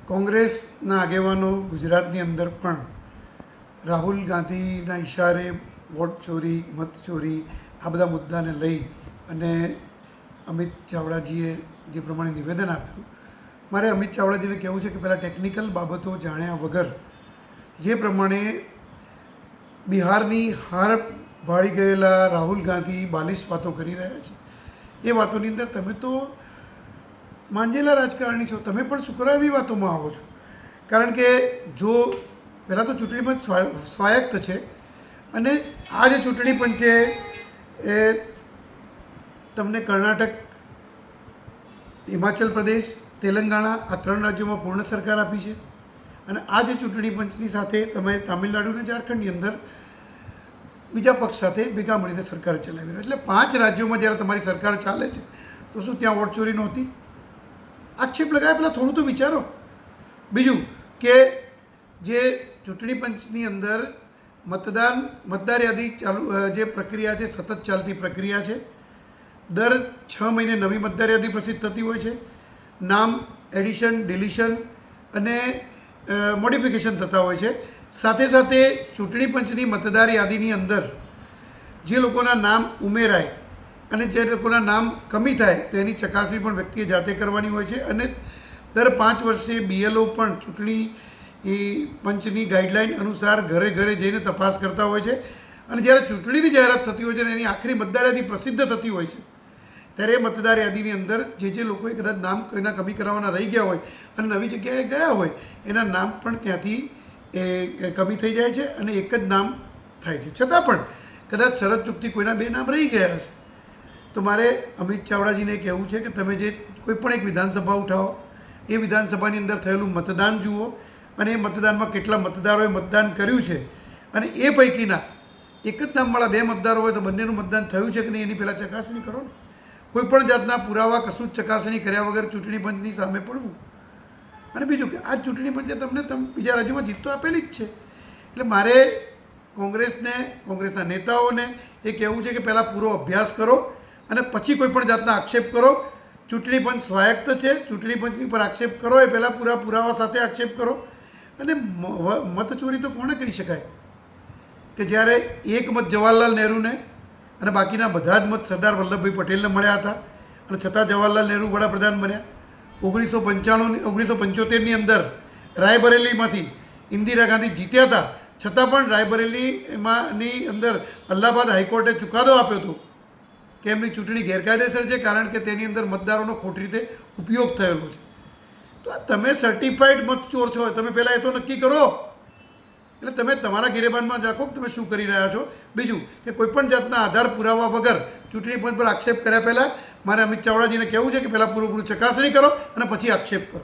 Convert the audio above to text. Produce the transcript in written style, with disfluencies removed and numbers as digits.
કોંગ્રેસના આગેવાનો ગુજરાતની અંદર પણ રાહુલ ગાંધીના ઇશારે વોટ ચોરી, મત ચોરી આ બધા મુદ્દાને લઈ અને અમિત ચાવડાજીએ જે પ્રમાણે નિવેદન આપ્યું, મારે અમિત ચાવડાજીને કહેવું છે કે પહેલાં ટેકનિકલ બાબતો જાણ્યા વગર જે પ્રમાણે બિહારની હાર ભાળી ગયેલા રાહુલ ગાંધી બાલિશ વાતો કરી રહ્યા છે, એ વાતોની અંદર તમે તો માંજેલા રાજકારણી છો, તમે પણ શુક્રાવી વાતોમાં આવો છો. કારણ કે જો પહેલાં તો ચૂંટણી પંચ સ્વાયત્ત છે અને આ જે ચૂંટણી પંચ છે એ તમને કર્ણાટક, હિમાચલ પ્રદેશ, તેલંગાણા આ 3 રાજ્યોમાં પૂર્ણ સરકાર આપી છે અને આ જે ચૂંટણી પંચની સાથે તમે તામિલનાડુ અને ઝારખંડની અંદર બીજા પક્ષ સાથે ભેગા મળીને સરકાર ચલાવી રહ્યા. એટલે 5 રાજ્યોમાં જ્યારે તમારી સરકાર ચાલે છે તો શું ત્યાં વોટ ચોરી નહોતી? આક્ષેપ લગાવ્યા પહેલાં થોડું તો વિચારો. બીજું કે જે ચૂંટણી પંચની અંદર મતદાર યાદી જે પ્રક્રિયા છે સતત ચાલતી પ્રક્રિયા છે. દર 6 મહિને નવી મતદાર યાદી પ્રસિદ્ધ થતી હોય છે. નામ એડિશન, ડિલિશન અને મોડિફિકેશન થતા હોય છે. સાથે સાથે ચૂંટણી પંચની મતદાર યાદીની અંદર જે લોકોના નામ ઉમેરાય અને જે લોકોના નામ કમી થાય તો એની ચકાસણી પણ વ્યક્તિએ જાતે કરવાની હોય છે અને દર 5 વર્ષે BLO પણ ચૂંટણી પંચની ગાઈડલાઈન અનુસાર ઘરે ઘરે જઈને તપાસ કરતા હોય છે. અને જ્યારે ચૂંટણીની જાહેરાત થતી હોય છે અને એની આખરી મતદાર યાદી પ્રસિદ્ધ થતી હોય છે ત્યારે મતદાર યાદીની અંદર જે લોકોએ કદાચ નામ કોઈના કમી કરાવવાના રહી ગયા હોય અને નવી જગ્યાએ ગયા હોય એના નામ પણ ત્યાંથી કમી થઈ જાય છે અને એક જ નામ થાય છે. છતાં પણ કદાચ શરત ચૂકથી કોઈના 2 નામ રહી ગયા હશે તો મારે અમિત ચાવડાજીને કહેવું છે કે તમે જે કોઈ પણ એક વિધાનસભા ઉઠાવો, એ વિધાનસભાની અંદર થયેલું મતદાન જુઓ અને એ મતદાનમાં કેટલા મતદારોએ મતદાન કર્યું છે અને એ પૈકીના એક જ નામવાળા 2 મતદારો હોય તો બંનેનું મતદાન થયું છે કે નહીં એની પહેલાં ચકાસણી કરો ને. કોઈપણ જાતના પુરાવા કશું જ ચકાસણી કર્યા વગર ચૂંટણી પંચની સામે પડવું. અને બીજું કે આ ચૂંટણી પંચે તમને બીજા રાજ્યોમાં જીત તો આપેલી જ છે. એટલે મારે કોંગ્રેસના નેતાઓને એ કહેવું છે કે પહેલાં પૂરો અભ્યાસ કરો અને પછી કોઈપણ જાતના આક્ષેપ કરો. ચૂંટણી પંચ સ્વાયત્ત છે, ચૂંટણી પંચની પર આક્ષેપ કરો એ પહેલાં પૂરા પુરાવા સાથે આક્ષેપ કરો. અને મતચોરી તો કોણે કહી શકાય કે જ્યારે એક મત જવાહરલાલ નહેરુને અને બાકીના બધા જ મત સરદાર વલ્લભભાઈ પટેલને મળ્યા હતા અને છતાં જવાહરલાલ નહેરુ વડાપ્રધાન બન્યા. 1975ની અંદર રાયબરેલીમાંથી ઇન્દિરા ગાંધી જીત્યા હતા, છતાં પણ રાયબરેલીની અંદર અલ્હાબાદ હાઈકોર્ટે ચુકાદો આપ્યો હતો કે એમની ચૂંટણી ગેરકાયદેસર છે કારણ કે તેની અંદર મતદારોનો ખોટી રીતે ઉપયોગ થયેલો છે. તો આ તમે સર્ટિફાઈડ મતચોર છો, તમે પહેલાં એ તો નક્કી કરો. એટલે તમે તમારા ગિરેબાનમાં રાખો કે તમે શું કરી રહ્યા છો. બીજું કે કોઈપણ જાતના આધાર પુરાવા વગર ચૂંટણી પંચ પર આક્ષેપ કર્યા પહેલાં મારે અમિત ચાવડાજીને કહેવું છે કે પહેલાં પૂરેપૂરું ચકાસણી કરો અને પછી આક્ષેપ કરો.